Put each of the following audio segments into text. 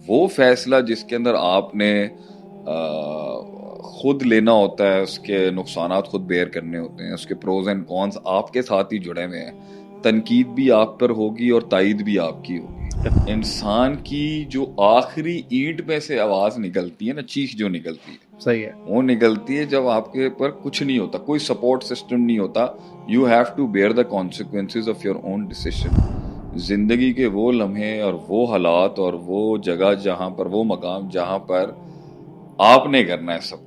वो फैसला जिसके अंदर आपने खुद लेना होता है, उसके नुकसानात खुद बेयर करने होते हैं, उसके प्रोज एंड कॉन्स आपके साथ ही जुड़े हुए हैं। तनकीद भी आप पर होगी और तायद भी आपकी होगी। इंसान की जो आखिरी ईंट में से आवाज निकलती है ना, चीख जो निकलती है, सही है, वो निकलती है जब आपके ऊपर कुछ नहीं होता, कोई सपोर्ट सिस्टम नहीं होता। You have to bear the consequences of your own decision. जिंदगी के वो लम्हे और वो हालात और वो जगह जहां पर, वो मकाम जहां पर आपने करना है सब।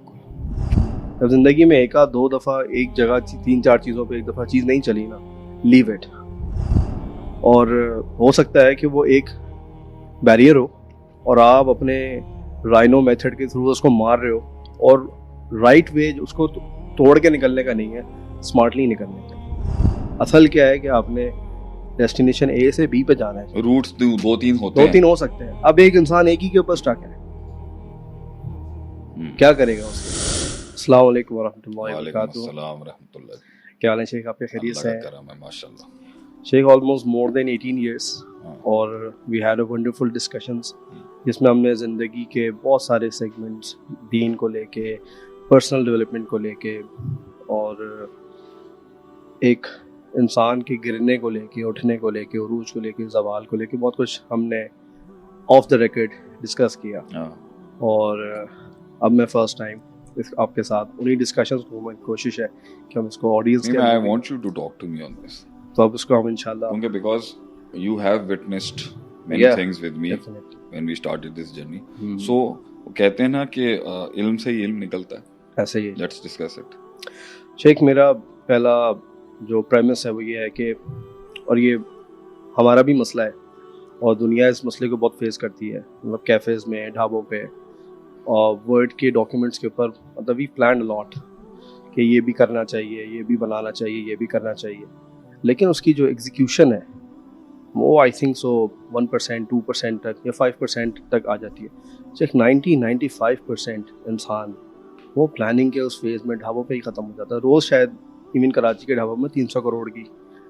जब जिंदगी में एक आध दो दफा एक जगह 3-4 चीजों पे एक दफा चीज नहीं चली ना, लीव इट। और हो सकता है कि वो एक बैरियर हो और आप अपने राइनो मेथड के थ्रू उसको मार रहे हो, और राइट वे उसको तोड़ के निकलने का नहीं है, स्मार्टली निकलने का। असल क्या है कि आपने डेस्टिनेशन ए से बी पे जाना है। रूट्स दो तीन होते हैं, 2-3 हो सकते हैं। अब एक इंसान एक ही के ऊपर स्टक है, क्या करेगा उसके? अस्सलाम वालेकुम वरहमतुल्लाहि वबरकातुहू। क्या हाल है शेख, आपके खैरियत से हैं? माशाल्लाह Sheikh, almost more than 18 years, और we had a wonderful discussions जिसमें हमने ज़िंदगी के बहुत सारे सेगमेंट्स, दीन को लेके, पर्सनल डेवलपमेंट को लेके, और एक इंसान के गिरने को लेके, उठने को लेके, उरूज को लेके, ज़वाल को लेके बहुत कुछ हमने ऑफ द रिकॉर्ड डिस्कस किया। और अब मैं फर्स्ट टाइम आपके साथ उन्हीं डिस्कशंस को, मैं कोशिश है कि हम इसको ऑडियंस के, I want you to talk to me on this, तो अब इसको हम इंशाल्लाह, क्योंकि because you have witnessed many things with me when we started this journey. So कहते हैं ना कि इल्म से ही इल्म निकलता है, ऐसे ही। Let's discuss it. शेख, मेरा पहला जो प्रेमिस है वो ये है कि, और ये हमारा भी मसला है और दुनिया इस मसले को बहुत फेस करती है, मतलब कैफ़ेज़ में, ढाबों पे और वर्ड के डॉक्यूमेंट्स के ऊपर, मतलब वी प्लान लॉट कि ये भी करना चाहिए, ये भी बनाना चाहिए, ये भी करना चाहिए, लेकिन उसकी जो एग्जीक्यूशन है वो आई थिंक सो 1%, 2% तक या 5% तक आ जाती है। सिर्फ 90-95% इंसान वो प्लानिंग के उस फेज़ में ढाबों पे ही ख़त्म हो जाता है। रोज़ शायद इवन कराची के ढाबों में 300 करोड़ की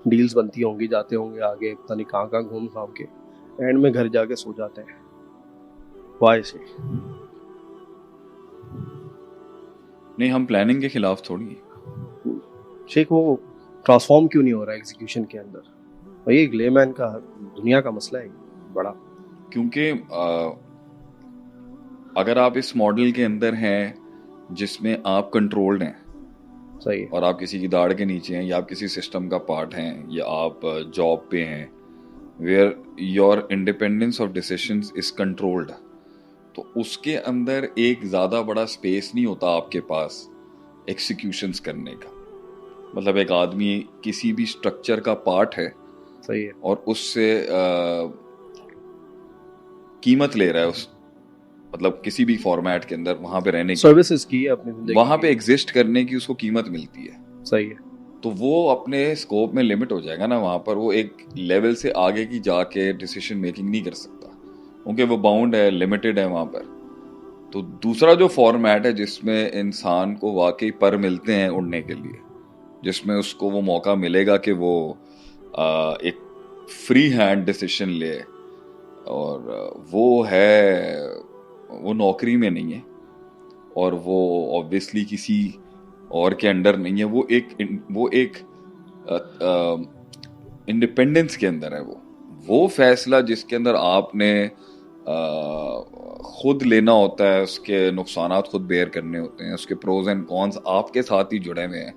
डील्स बनती होंगी, जाते होंगे आगे, पता नहीं कहाँ कहाँ घूम घाम के, एंड में घर जाके सो जाते हैं। वाई से? नहीं, हम प्लानिंग के खिलाफ थोड़ी है शेख, वो ट्रांसफॉर्म क्यों नहीं हो रहा एग्जीक्यूशन के अंदर? और ये ग्लेमैन का दुनिया का मसला है बड़ा, क्योंकि अगर आप इस मॉडल के अंदर हैं जिसमें आप कंट्रोल्ड हैं, सही है, और आप किसी की दाढ़ के नीचे हैं, या आप किसी सिस्टम का पार्ट हैं, या आप जॉब पे हैं where your independence of decisions is controlled, तो उसके अंदर एक ज़्यादा बड़ा स्पेस नहीं होता आपके पास एक्सिक्यूशंस करने का। मतलब एक आदमी किसी भी स्ट्रक्चर का पार्ट है, सही है, और उससे कीमत ले रहा है, उस मतलब किसी भी फॉर्मेट के अंदर वहां पे रहने की, सर्विसेज की अपनी जिंदगी, वहां पे एग्जिस्ट करने की उसको कीमत मिलती है। सही है, तो वो अपने स्कोप में लिमिट हो जाएगा ना, वहां पर वो एक लेवल से आगे की जाके डिसीजन मेकिंग नहीं कर सकता, क्योंकि वो बाउंड है, लिमिटेड है वहां पर। तो दूसरा जो फॉर्मेट है जिसमें इंसान को वाकई पर मिलते हैं उड़ने के लिए, जिसमें उसको वो मौका मिलेगा कि वो एक फ्री हैंड डिसीजन ले, और वो नौकरी में नहीं है, और वो ऑब्वियसली किसी और के अंडर नहीं है, वो एक इंडिपेंडेंस के अंदर है। वो फैसला जिसके अंदर आपने खुद लेना होता है, उसके नुकसानात खुद बेयर करने होते हैं, उसके प्रोज एंड कॉन्स आपके साथ ही जुड़े हुए हैं।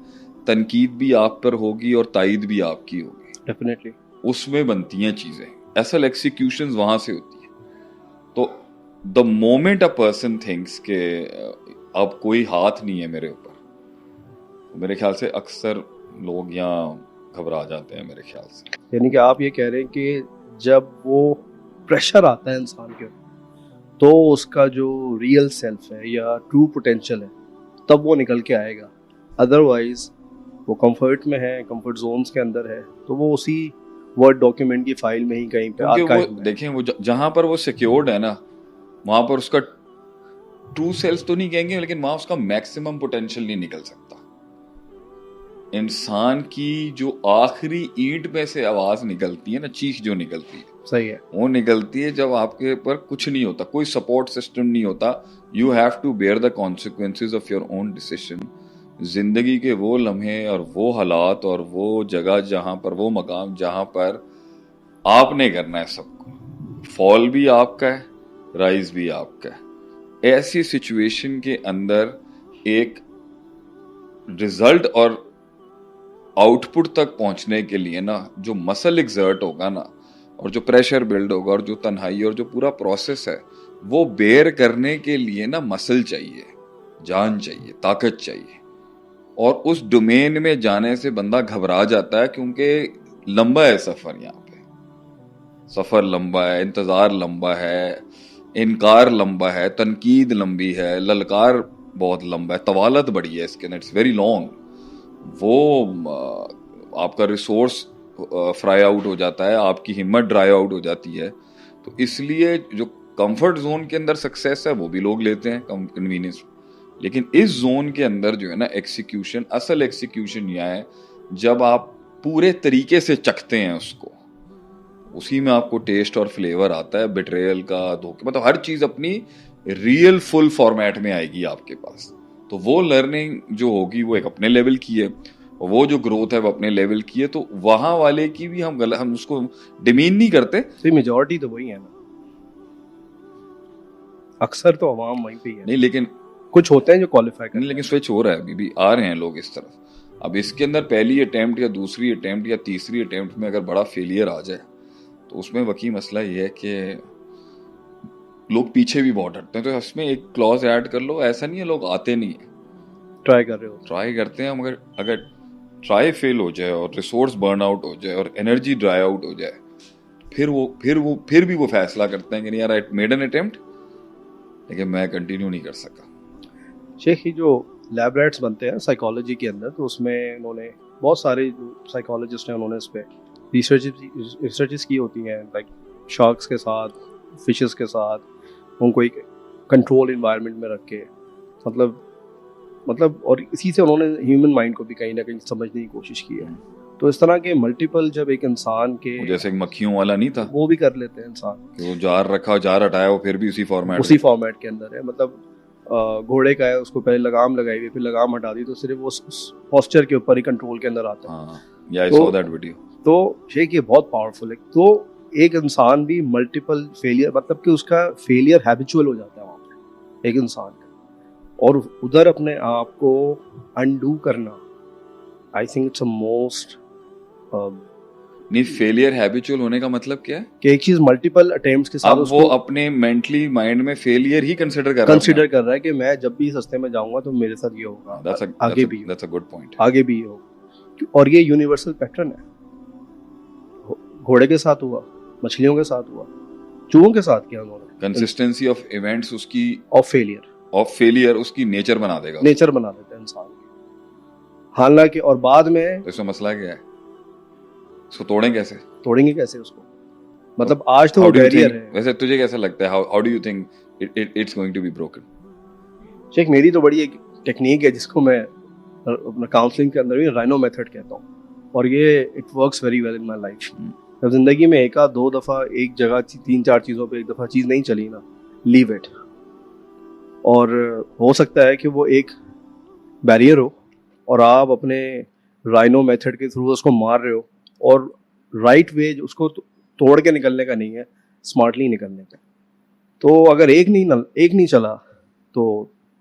तनकीद भी आप पर होगी और तायद भी आपकी होगी, डेफिनेटली। उसमें बनती हैं चीजें, असल एक्सिक्यूशंस वहां से होती है। तो the moment a person thinks के अब कोई हाथ नहीं है मेरे ऊपर, मेरे ख्याल से अक्सर लोग यहाँ घबरा जाते हैं मेरे ख्याल से। यानी कि आप ये कह रहे हैं कि जब वो प्रेशर आता है इंसान के ऊपर, तो उसका जो रियल सेल्फ है या ट्रू पोटेंशियल है, तब वो निकल के आएगा। अदरवाइज वो कंफर्ट में है, कंफर्ट जोन्स के अंदर है, तो वो उसी वर्ड डॉक्यूमेंट की फाइल में ही कहीं पे आर्काइव में, देखें, वो जहां पर वो सिक्योर्ड है ना, वहां पर उसका ट्रू सेल्फ तो नहीं कहेंगे, लेकिन वहां उसका मैक्सिमम पोटेंशियल नहीं निकल सकता। इंसान की जो आखिरी ईंट में से आवाज निकलती है ना, चीख जो निकलती है, सही है। वो निकलती है जब आपके ऊपर कुछ नहीं होता, कोई सपोर्ट सिस्टम नहीं होता। You have to bear the consequences of your own decision. जिंदगी के वो लम्हे और वो हालात और वो जगह जहां पर, वो मकाम जहां पर आपने करना है सबको। फॉल भी आपका है, राइज भी आपका है। ऐसी सिचुएशन के अंदर एक रिजल्ट और आउटपुट तक पहुंचने के लिए ना, जो मसल एक्सर्ट होगा ना, और जो प्रेशर बिल्ड होगा, और जो तन्हाई और जो पूरा प्रोसेस है, वो बेयर करने के लिए ना मसल चाहिए, जान चाहिए, ताकत चाहिए। और उस डोमेन में जाने से बंदा घबरा जाता है, क्योंकि लंबा है सफर। यहाँ पे सफर लंबा है, इंतजार लंबा है, इनकार लंबा है, तनकीद लंबी है, ललकार बहुत लंबा है, तवालत बड़ी है इसके अंदर, इट्स वेरी लॉन्ग। वो आपका रिसोर्स फ्राई आउट हो जाता है, आपकी हिम्मत ड्राई आउट हो जाती है। तो इसलिए जो कंफर्ट जोन के अंदर सक्सेस है वो भी लोग लेते हैं, कन्वीनियंस। लेकिन इस जोन के अंदर जो है ना, एक्सिक्यूशन, असल एक्सिक्यूशन यह है जब आप पूरे तरीके से चखते हैं उसको, उसी में आपको टेस्ट और फ्लेवर आता है, बिट्रेयल का, धोखे, मतलब हर चीज अपनी रियल फुल फॉर्मेट में आएगी आपके पास। तो वो लर्निंग जो होगी वो एक अपने लेवल की है, और वो जो ग्रोथ है वो अपने लेवल की है। तो वहां वाले की भी हम उसको डिमीन नहीं करते। तो मेजॉरिटी तो वही है ना, अक्सर तो अवाम वहीं पे ही है। नहीं, लेकिन कुछ होते हैं जो क्वालिफाई करते नहीं, लेकिन स्विच हो रहा है, अभी भी आ रहे हैं लोग इस तरफ। अब इसके अंदर पहली अटेम्प्ट या दूसरी अटेम्प्ट या तीसरी अटेम्प्ट में अगर बड़ा फेलियर आ जाए, तो उसमें वकी मसला ये है कि लोग पीछे भी बहुत हटते हैं। तो इसमें एक क्लॉज ऐड कर लो, ऐसा नहीं है लोग आते नहीं है, ट्राई कर रहे हो। ट्राई करते हैं, मगर अगर ट्राई फेल हो जाए और रिसोर्स बर्न आउट हो जाए और एनर्जी ड्राई आउट हो जाए, फिर भी वो फैसला करते हैं कि नहीं यार, आई मेड एन अटेम्प्ट, लेकिन मैं कंटिन्यू नहीं कर सका। शेख, ये जो लैब रैट्स बनते हैं साइकोलॉजी के अंदर, तो उसमें उन्होंने बहुत सारे जो साइकोलॉजिस्ट हैं उन्होंने इस पर रिसर्चेस की होती हैं, लाइक शार्क्स के साथ, फिशेस के साथ, उनको एक कंट्रोल इन्वायरमेंट में रख के, मतलब और इसी से उन्होंने ह्यूमन माइंड को भी कहीं ना कहीं समझने की कोशिश की है। तो इस तरह के मल्टीपल, जब एक इंसान के, जैसे एक मक्खियों वाला नहीं था, वो भी कर लेते हैं इंसान कि वो जार रखा, जार हटाया, वो फिर भी उसी फॉर्मेट के अंदर है। मतलब घोड़े का है, उसको पहले लगाम लगाई हुई, फिर लगाम हटा दी, तो सिर्फ उस पोस्चर के ऊपर ही कंट्रोल के अंदर आता है। या आई सॉ दैट वीडियो। तो शेख, ये बहुत पावरफुल है। तो एक इंसान भी मल्टीपल फेलियर, मतलब कि उसका फेलियर हैबिचुअल हो जाता है वहाँ पे एक इंसान का, और उधर अपने आप को अनडू करना, I think it's a most नहीं, फेलियर हैबिचुअल होने का मतलब क्या है कि एक चीज मल्टीपल अटेम्प्ट्स के साथ अब वो अपने मेंटली माइंड में फेलियर ही कंसीडर कर रहा है कि मैं जब भी इस रास्ते में जाऊंगा तो मेरे साथ ये होगा, आगे भी दैट्स अ गुड पॉइंट, आगे भी होगा। और ये यूनिवर्सल पैटर्न है, घोड़े के साथ हुआ, मछलियों के साथ हुआ, चूहों के साथ किया उन्होंने। कंसिस्टेंसी ऑफ इवेंट्स उसकी ऑफ फेलियर उसकी नेचर बना देगा, नेचर बना देता है इंसान। हालांकि और बाद में तो इसमें मसला क्या है, इसको तोड़ेंगे कैसे उसको? मतलब आज तो वो बैरियर है। वैसे तुझे कैसा लगता है, how do you think it's going to be broken? Sheikh, मेरी तो बड़ी एक टेक्निक है जिसको मैं अपना काउंसलिंग के अंदर भी राइनो मेथड कहता हूँ, और ये it works very well in my life. जब जिंदगी में एक आध दो दफा एक जगह 3-4 चीजों पे एक दफा चीज नहीं चली ना, लीव इट। और हो सकता है कि वो एक बैरियर हो और आप अपने राइनो मेथड के थ्रू उसको मार रहे हो, और राइट वे उसको तोड़ के निकलने का नहीं है, स्मार्टली निकलने का। तो अगर एक नहीं चला तो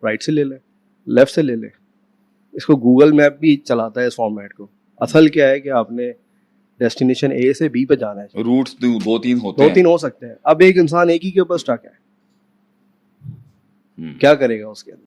राइट से ले ले, लेफ्ट से ले ले। इसको गूगल मैप भी चलाता है इस फॉर्मेट को। असल क्या है कि आपने डेस्टिनेशन ए से बी पे जाना है, रूट्स 2-3 हो सकते हैं। अब एक इंसान एक ही के ऊपर स्टक है, क्या करेगा उसके अंदर?